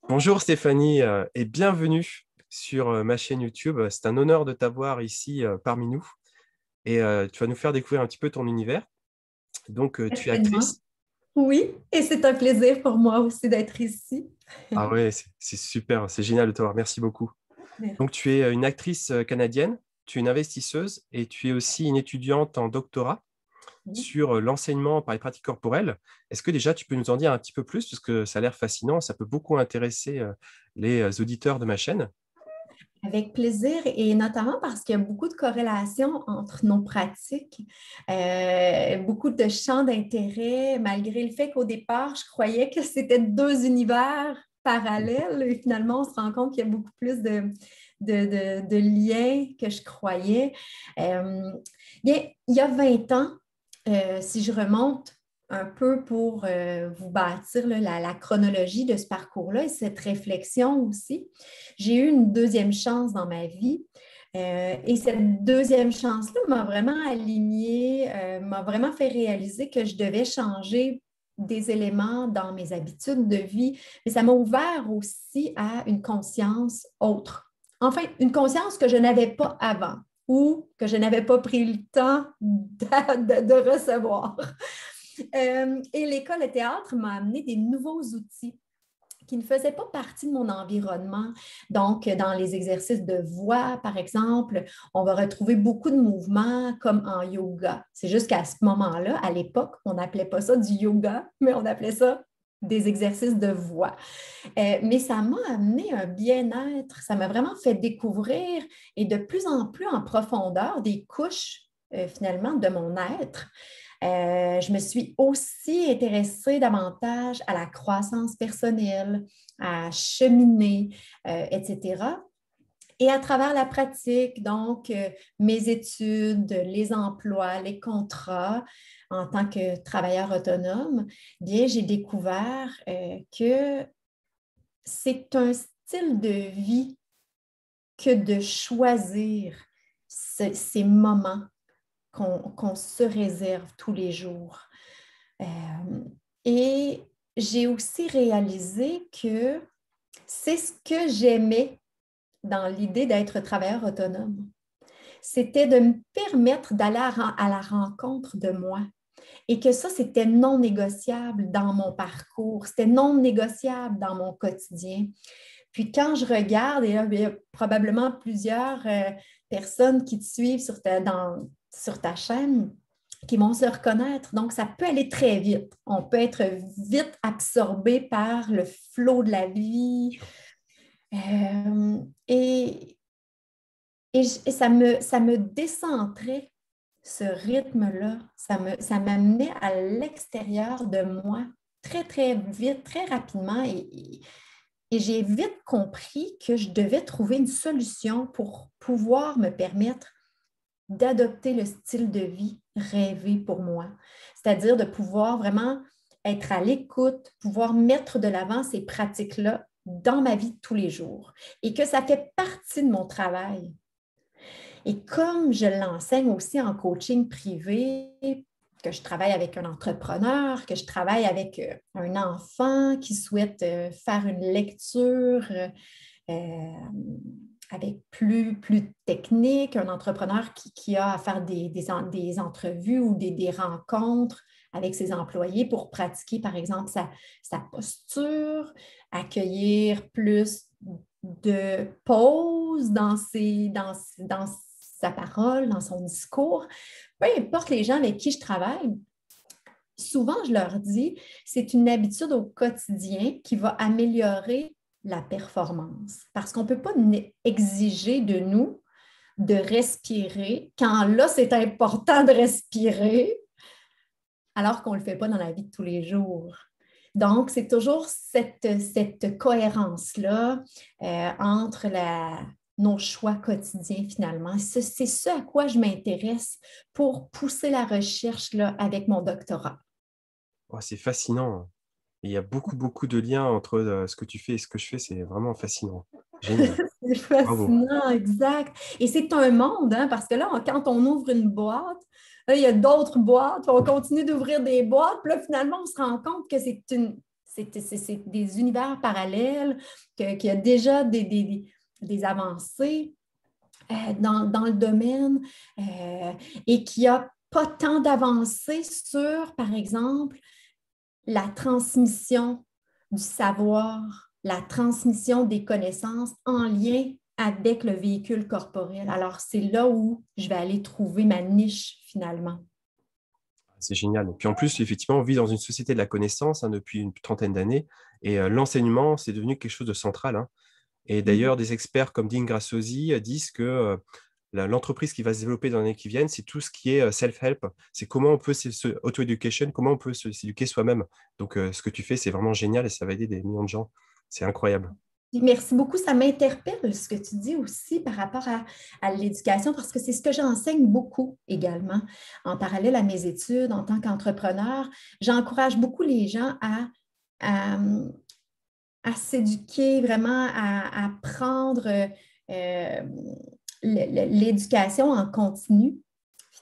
Bonjour Stéphanie et bienvenue sur ma chaîne YouTube. C'est un honneur de t'avoir ici parmi nous et tu vas nous faire découvrir un petit peu ton univers. Donc, tu es Certainement. actrice. Oui, et c'est un plaisir pour moi aussi d'être ici. Ah ouais, c'est super, c'est génial de t'avoir. Merci beaucoup. Donc, Merci. tu es une actrice canadienne, tu es une investisseuse et tu es aussi une étudiante en doctorat sur l'enseignement par les pratiques corporelles. Est-ce que déjà tu peux nous en dire un petit peu plus parce que ça a l'air fascinant, ça peut beaucoup intéresser les auditeurs de ma chaîne. Avec plaisir et notamment parce qu'il y a beaucoup de corrélations entre nos pratiques, beaucoup de champs d'intérêt, malgré le fait qu'au départ, je croyais que c'était deux univers parallèles et finalement, on se rend compte qu'il y a beaucoup plus de liens que je croyais. Euh, Bien, il y a 20 ans, si je remonte un peu pour vous bâtir là, la chronologie de ce parcours-là et cette réflexion aussi. J'ai eu une deuxième chance dans ma vie. Et cette deuxième chance-là m'a vraiment alignée, m'a vraiment fait réaliser que je devais changer des éléments dans mes habitudes de vie, mais ça m'a ouvert aussi à une conscience autre. Enfin, une conscience que je n'avais pas avant ou que je n'avais pas pris le temps de recevoir. Et l'école de théâtre m'a amené des nouveaux outils qui ne faisaient pas partie de mon environnement. Donc, dans les exercices de voix, par exemple, on va retrouver beaucoup de mouvements comme en yoga. C'est juste qu'à ce moment-là, à l'époque, on n'appelait pas ça du yoga, mais on appelait ça des exercices de voix. Mais ça m'a amené un bien-être, ça m'a vraiment fait découvrir et de plus en plus en profondeur des couches finalement de mon être. Je me suis aussi intéressée davantage à la croissance personnelle, à cheminer, etc. Et à travers la pratique, donc mes études, les emplois, les contrats en tant que travailleur autonome, bien, j'ai découvert que c'est un style de vie que de choisir ces moments qu'on se réserve tous les jours. Et j'ai aussi réalisé que c'est ce que j'aimais dans l'idée d'être travailleur autonome. C'était de me permettre d'aller à la rencontre de moi et que ça, c'était non négociable dans mon parcours, c'était non négociable dans mon quotidien. Puis quand je regarde, et là, il y a probablement plusieurs personnes qui te suivent sur ta chaîne qui vont se reconnaître. Donc, ça peut aller très vite. On peut être vite absorbé par le flot de la vie. Euh, et et ça me décentrait, ce rythme-là. Ça m'amenait à l'extérieur de moi très, très vite, très rapidement. Et j'ai vite compris que je devais trouver une solution pour pouvoir me permettre d'adopter le style de vie rêvé pour moi. C'est-à-dire de pouvoir vraiment être à l'écoute, pouvoir mettre de l'avant ces pratiques-là dans ma vie de tous les jours et que ça fait partie de mon travail. Et comme je l'enseigne aussi en coaching privé, que je travaille avec un entrepreneur, que je travaille avec un enfant qui souhaite faire une lecture avec plus technique, un entrepreneur qui a à faire des entrevues ou des rencontres avec ses employés pour pratiquer, par exemple, sa posture, accueillir plus de pauses dans sa parole, dans son discours. Peu importe les gens avec qui je travaille, souvent je leur dis, c'est une habitude au quotidien qui va améliorer la performance. Parce qu'on ne peut pas exiger de nous de respirer quand là, c'est important de respirer, alors qu'on ne le fait pas dans la vie de tous les jours. Donc, c'est toujours cette cohérence-là entre nos choix quotidiens finalement. C'est ce à quoi je m'intéresse pour pousser la recherche là, avec mon doctorat. Oh, c'est fascinant. Il y a beaucoup de liens entre ce que tu fais et ce que je fais. C'est vraiment fascinant. Génial. C'est Bravo. fascinant, exact. Et c'est un monde, hein, parce que là, quand on ouvre une boîte, là, il y a d'autres boîtes, on continue d'ouvrir des boîtes, puis là, finalement, on se rend compte que c'est des univers parallèles, qu'il y a déjà des avancées dans le domaine et qu'il n'y a pas tant d'avancées sur, par exemple, la transmission du savoir, la transmission des connaissances en lien avec le véhicule corporel. Alors, c'est là où je vais aller trouver ma niche finalement. C'est génial. Et puis en plus, effectivement, on vit dans une société de la connaissance depuis une trentaine d'années et l'enseignement, c'est devenu quelque chose de central, hein. Et Mm. d'ailleurs, des experts comme Dean Graziosi disent que l'entreprise qui va se développer dans les années qui viennent, c'est tout ce qui est self-help. C'est comment on peut auto-education, comment on peut s'éduquer soi-même. Donc, ce que tu fais, c'est vraiment génial et ça va aider des millions de gens. C'est incroyable. Merci beaucoup. Ça m'interpelle ce que tu dis aussi par rapport à l'éducation parce que c'est ce que j'enseigne beaucoup également. En parallèle à mes études en tant qu'entrepreneur, j'encourage beaucoup les gens à, à s'éduquer, vraiment à prendre l'éducation en continu.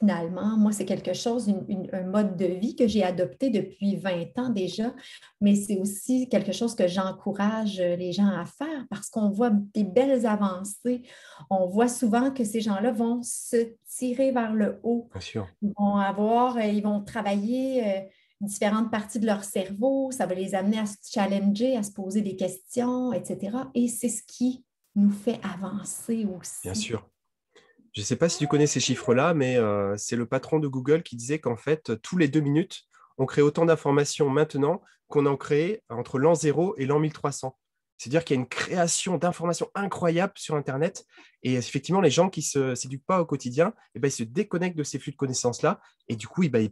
Finalement, moi, c'est quelque chose, un mode de vie que j'ai adopté depuis 20 ans déjà, mais c'est aussi quelque chose que j'encourage les gens à faire parce qu'on voit des belles avancées. On voit souvent que ces gens-là vont se tirer vers le haut. Bien sûr. Ils vont travailler différentes parties de leur cerveau, ça va les amener à se challenger, à se poser des questions, etc. Et c'est ce qui nous fait avancer Bien aussi. sûr. Je ne sais pas si tu connais ces chiffres-là, mais c'est le patron de Google qui disait qu'en fait, tous les 2 minutes, on crée autant d'informations maintenant qu'on en crée entre l'an 0 et l'an 1300. C'est-à-dire qu'il y a une création d'informations incroyable sur Internet. Et effectivement, les gens qui ne s'éduquent pas au quotidien, eh ben, ils se déconnectent de ces flux de connaissances-là. Et du coup, eh ben,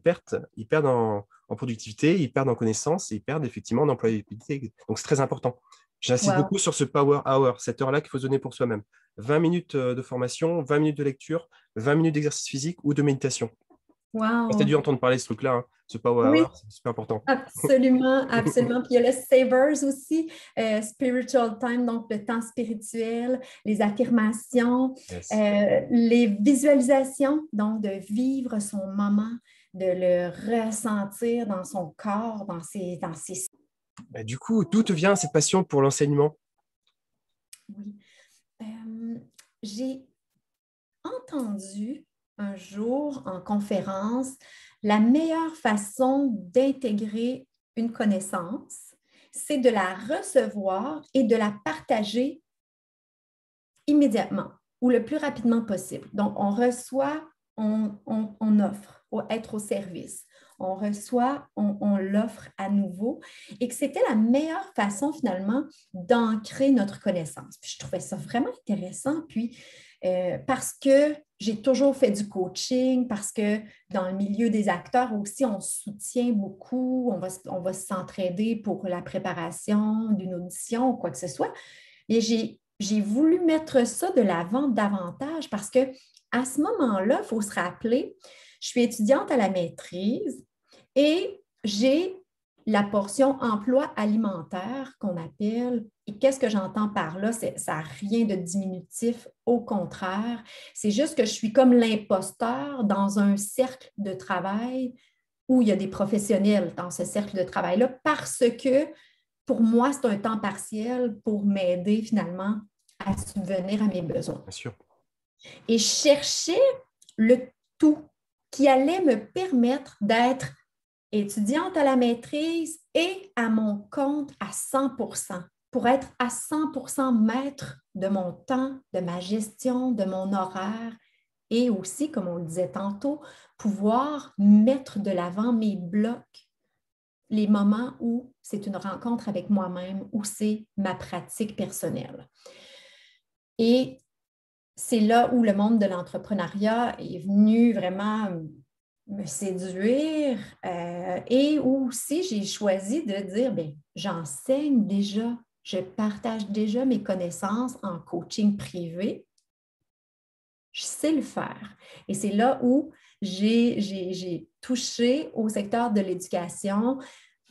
ils perdent en productivité, ils perdent en connaissances et ils perdent effectivement en employabilité. Donc, c'est très important. J'insiste Wow. beaucoup sur ce power hour, cette heure-là qu'il faut se donner pour soi-même. 20 minutes de formation, 20 minutes de lecture, 20 minutes d'exercice physique ou de méditation. Tu as dû Wow. entendre parler de ce truc-là, hein. Ce power Oui, hour, c'est super important. absolument, absolument. Puis il y a le Savers aussi, Spiritual Time, donc le temps spirituel, les affirmations, Yes. les visualisations, donc de vivre son moment, de le ressentir dans son corps, dans ses... Bah, du coup, d'où te vient cette passion pour l'enseignement? Oui. Euh, j'ai entendu un jour en conférence la meilleure façon d'intégrer une connaissance, c'est de la recevoir et de la partager immédiatement ou le plus rapidement possible. Donc, on reçoit, on offre, être au service. On reçoit, on l'offre à nouveau et que c'était la meilleure façon finalement d'ancrer notre connaissance. Puis je trouvais ça vraiment intéressant. Puis parce que j'ai toujours fait du coaching, parce que dans le milieu des acteurs aussi, on soutient beaucoup, on va s'entraider pour la préparation d'une audition ou quoi que ce soit. Et j'ai voulu mettre ça de l'avant davantage parce que à ce moment-là, il faut se rappeler, je suis étudiante à la maîtrise et j'ai la portion emploi alimentaire qu'on appelle. Et qu'est-ce que j'entends par là? Ça n'a rien de diminutif, au contraire. C'est juste que je suis comme l'imposteur dans un cercle de travail où il y a des professionnels dans ce cercle de travail-là parce que pour moi, c'est un temps partiel pour m'aider finalement à subvenir à mes besoins. Bien sûr. Et je cherchais le tout qui allait me permettre d'être étudiante à la maîtrise et à mon compte à 100%, pour être à 100% maître de mon temps, de ma gestion, de mon horaire et aussi, comme on le disait tantôt, pouvoir mettre de l'avant mes blocs, les moments où c'est une rencontre avec moi-même, où c'est ma pratique personnelle. Et c'est là où le monde de l'entrepreneuriat est venu vraiment me séduire et où aussi j'ai choisi de dire, bien, j'enseigne déjà, je partage déjà mes connaissances en coaching privé. Je sais le faire. Et c'est là où j'ai touché au secteur de l'éducation,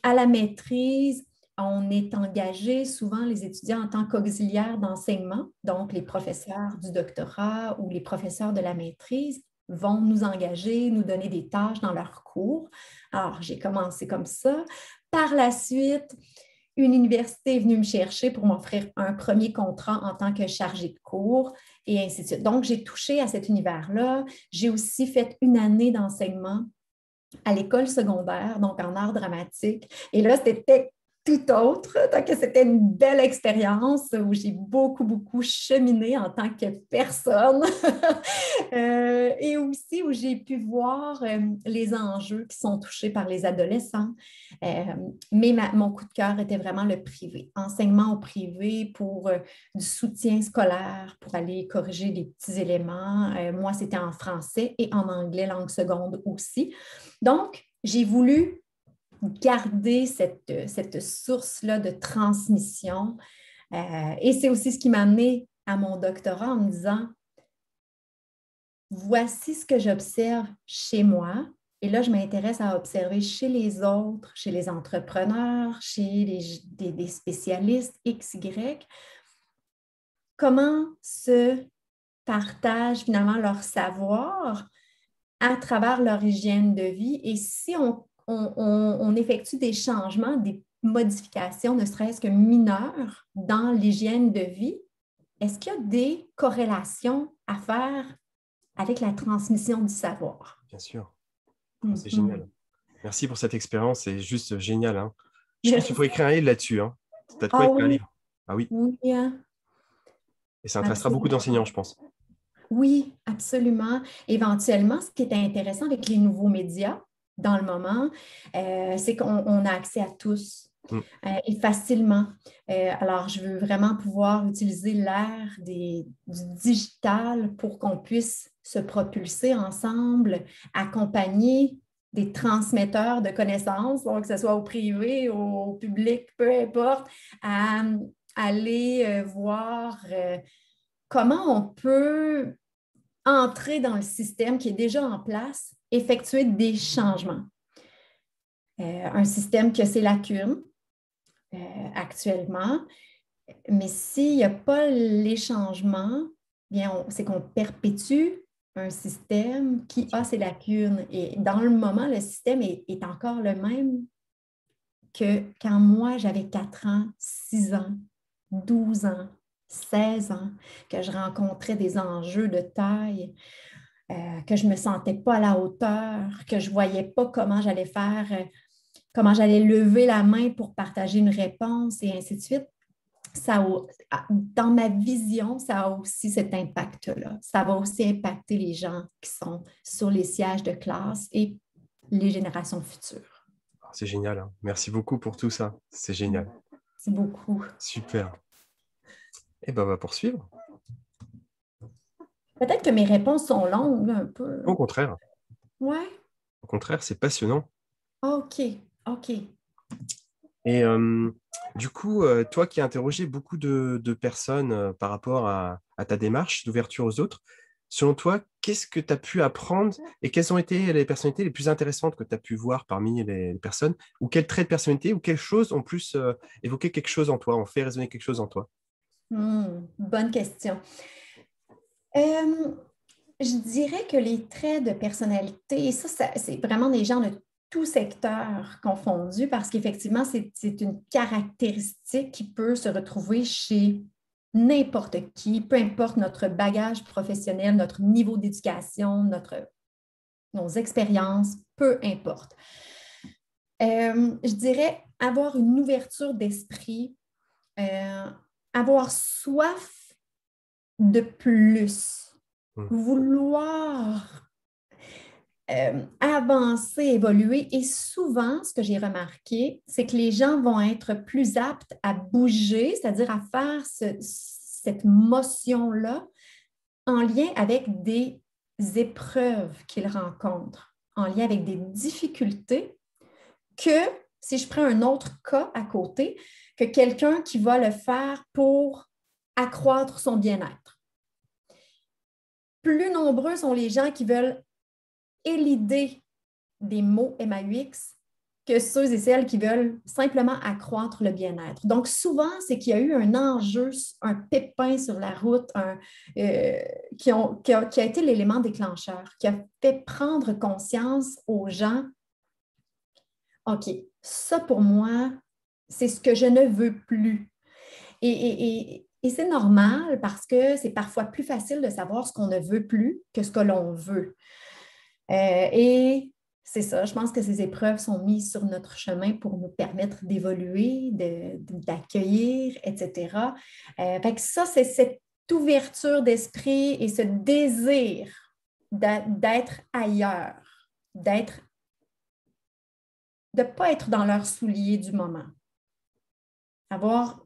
à la maîtrise. On est engagé souvent les étudiants en tant qu'auxiliaires d'enseignement, donc les professeurs du doctorat ou les professeurs de la maîtrise vont nous engager, nous donner des tâches dans leurs cours. Alors, j'ai commencé comme ça. Par la suite, une université est venue me chercher pour m'offrir un premier contrat en tant que chargée de cours et ainsi de suite. Donc, j'ai touché à cet univers-là. J'ai aussi fait une année d'enseignement à l'école secondaire, donc en art dramatique. Et là, c'était tout autre. Donc, c'était une belle expérience où j'ai beaucoup, beaucoup cheminé en tant que personne et aussi où j'ai pu voir les enjeux qui sont touchés par les adolescents. Euh, mais mon coup de cœur était vraiment le privé, enseignement au privé pour du soutien scolaire, pour aller corriger des petits éléments. Moi, c'était en français et en anglais, langue seconde aussi. Donc, j'ai voulu garder cette source-là de transmission. Et c'est aussi ce qui m'a amené à mon doctorat en me disant, voici ce que j'observe chez moi. Et là, je m'intéresse à observer chez les autres, chez les entrepreneurs, chez des spécialistes X, Y, comment se partagent finalement leur savoir à travers leur hygiène de vie. Et si on effectue des changements, des modifications, ne serait-ce que mineures, dans l'hygiène de vie, est-ce qu'il y a des corrélations à faire avec la transmission du savoir? Bien sûr. C'est Mhm. génial. Merci pour cette expérience, c'est juste génial, hein. Je pense qu'il faut Merci. écrire un livre là-dessus, hein. Tu as de quoi Ah écrire un oui, livre. Ah oui, oui, hein, et ça intéressera beaucoup absolument. d'enseignants, je pense. Oui, absolument. Éventuellement, ce qui est intéressant avec les nouveaux médias dans le moment, c'est qu'on a accès à tous Mm. et facilement. Alors, je veux vraiment pouvoir utiliser l'ère du digital pour qu'on puisse se propulser ensemble, accompagner des transmetteurs de connaissances, donc que ce soit au privé, au public, peu importe, à aller voir comment on peut entrer dans le système qui est déjà en place, effectuer des changements. Un système qui a ses lacunes actuellement, mais s'il n'y a pas les changements, bien, c'est qu'on perpétue un système qui a ses lacunes. Et dans le moment, le système est encore le même que quand moi, j'avais 4 ans, 6 ans, 12 ans, 16 ans, que je rencontrais des enjeux de taille, que je ne me sentais pas à la hauteur, que je ne voyais pas comment j'allais faire, comment j'allais lever la main pour partager une réponse et ainsi de suite. Dans ma vision, ça a aussi cet impact-là. Ça va aussi impacter les gens qui sont sur les sièges de classe et les générations futures. C'est génial, hein. Merci beaucoup pour tout ça. C'est génial. C'est beaucoup. Super. Et ben, on va poursuivre. Peut-être que mes réponses sont longues un peu. Au contraire. Ouais. Au contraire, c'est passionnant. OK. OK. Et du coup, toi qui as interrogé beaucoup de personnes par rapport à ta démarche d'ouverture aux autres, selon toi, qu'est-ce que tu as pu apprendre et quelles ont été les personnalités les plus intéressantes que tu as pu voir parmi les personnes, ou quels traits de personnalité ou quelles choses ont plus évoqué quelque chose en toi, ont fait résonner quelque chose en toi? Bonne question. Euh, je dirais que les traits de personnalité, et ça c'est vraiment des gens de tout secteur confondus parce qu'effectivement, c'est une caractéristique qui peut se retrouver chez n'importe qui, peu importe notre bagage professionnel, notre niveau d'éducation, nos expériences, peu importe. Je dirais avoir une ouverture d'esprit, euh, avoir soif de plus, Mm. vouloir avancer, évoluer. Et souvent, ce que j'ai remarqué, c'est que les gens vont être plus aptes à bouger, c'est-à-dire à faire cette motion-là en lien avec des épreuves qu'ils rencontrent, en lien avec des difficultés que, si je prends un autre cas à côté, que quelqu'un qui va le faire pour accroître son bien-être. Plus nombreux sont les gens qui veulent élider des mots MAUX que ceux et celles qui veulent simplement accroître le bien-être. Donc, souvent, c'est qu'il y a eu un enjeu, un pépin sur la route qui a été l'élément déclencheur, qui a fait prendre conscience aux gens, OK, ça pour moi, c'est ce que je ne veux plus. Et c'est normal parce que c'est parfois plus facile de savoir ce qu'on ne veut plus que ce que l'on veut. Et c'est ça, je pense que ces épreuves sont mises sur notre chemin pour nous permettre d'évoluer, d'accueillir, etc. Fait que ça, c'est cette ouverture d'esprit et ce désir d'être ailleurs, de ne pas être dans leurs souliers du moment. Avoir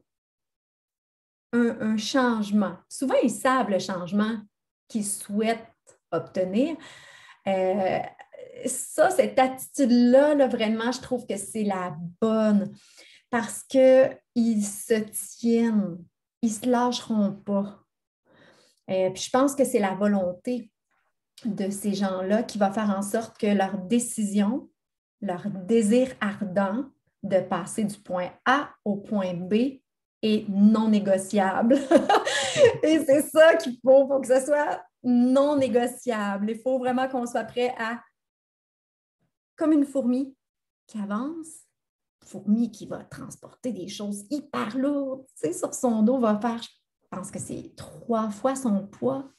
un changement. Souvent, ils savent le changement qu'ils souhaitent obtenir. Ça, cette attitude-là, là, vraiment, je trouve que c'est la bonne parce qu'ils se tiennent, ils ne se lâcheront pas. Puis je pense que c'est la volonté de ces gens-là qui va faire en sorte que leur décision, leur désir ardent de passer du point A au point B est non négociable. Et c'est ça qu'il faut que ce soit non négociable. Il faut vraiment qu'on soit prêt à, comme une fourmi qui avance, fourmi qui va transporter des choses hyper lourdes, tu sais, sur son dos, va faire, je pense que c'est 3 fois son poids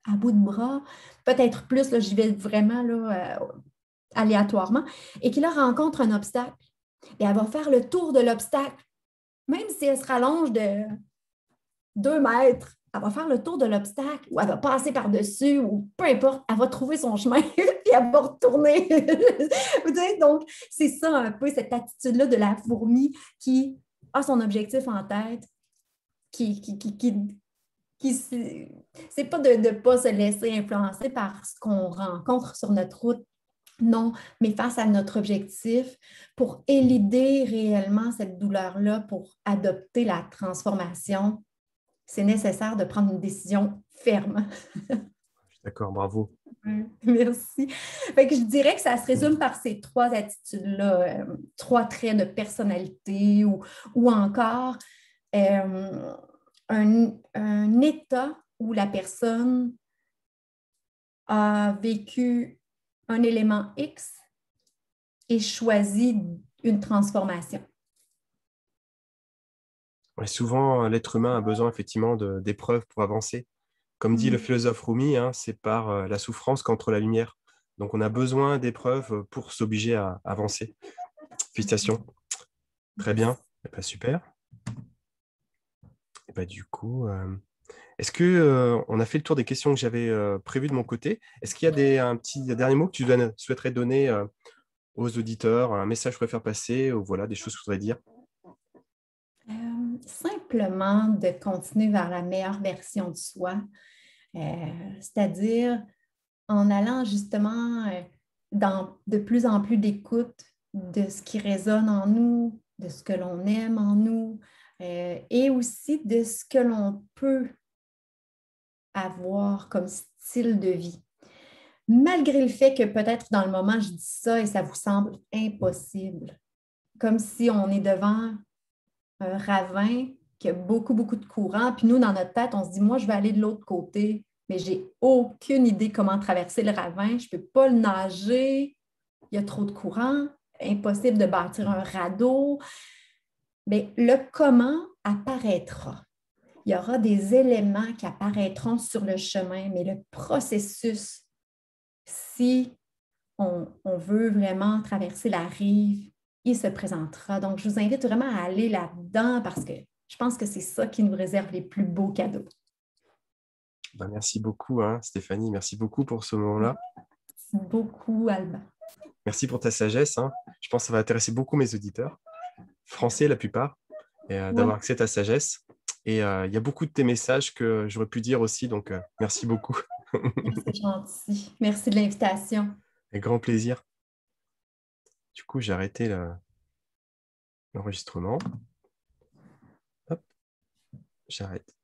à bout de bras, peut-être plus, là, j'y vais vraiment là, aléatoirement, et qui là rencontre un obstacle. Et elle va faire le tour de l'obstacle, même si elle se rallonge de 2 mètres, elle va faire le tour de l'obstacle ou elle va passer par-dessus ou peu importe, elle va trouver son chemin puis elle va retourner. Donc, c'est ça un peu, cette attitude-là de la fourmi qui a son objectif en tête, c'est pas de ne pas se laisser influencer par ce qu'on rencontre sur notre route, non, mais face à notre objectif, pour éluder réellement cette douleur-là, pour adopter la transformation, c'est nécessaire de prendre une décision ferme. D'accord, bravo. Merci. Fait que je dirais que ça se résume par ces 3 attitudes-là, 3 traits de personnalité ou encore euh, un état où la personne a vécu un élément X et choisi une transformation. Ouais, souvent, l'être humain a besoin effectivement d'épreuves pour avancer. Comme dit le philosophe Rumi, hein, c'est par la souffrance qu'entre la lumière. Donc, on a besoin d'épreuves pour s'obliger à avancer. Félicitations. Très bien. Eh ben, super. Et ben, du coup, est-ce que on a fait le tour des questions que j'avais prévues de mon côté? Est-ce qu'il y a un petit dernier mot que tu souhaiterais donner aux auditeurs, un message que tu préfères passer, ou voilà, des choses que tu voudrais dire? Simplement de continuer vers la meilleure version de soi, c'est-à-dire en allant justement dans de plus en plus d'écoute de ce qui résonne en nous, de ce que l'on aime en nous, et aussi de ce que l'on peut avoir comme style de vie. Malgré le fait que peut-être dans le moment, je dis ça et ça vous semble impossible, comme si on est devant un ravin qui a beaucoup, beaucoup de courant, puis nous, dans notre tête, on se dit, moi, je vais aller de l'autre côté, mais j'ai aucune idée comment traverser le ravin, je ne peux pas le nager, il y a trop de courant, impossible de bâtir un radeau. Mais le comment apparaîtra. Il y aura des éléments qui apparaîtront sur le chemin, mais le processus, si on veut vraiment traverser la rive, il se présentera. Donc, je vous invite vraiment à aller là-dedans parce que je pense que c'est ça qui nous réserve les plus beaux cadeaux. Ben, merci beaucoup, hein, Stéphanie. Merci beaucoup pour ce moment-là. Merci beaucoup, Alba. Merci pour ta sagesse, hein. Je pense que ça va intéresser beaucoup mes auditeurs, français la plupart, et Ouais, d'avoir accès à ta sagesse. Et il y a beaucoup de tes messages que j'aurais pu dire aussi, donc merci beaucoup. c'est gentil. Merci de l'invitation. Avec grand plaisir. Du coup, j'ai arrêté l'enregistrement. Hop, j'arrête.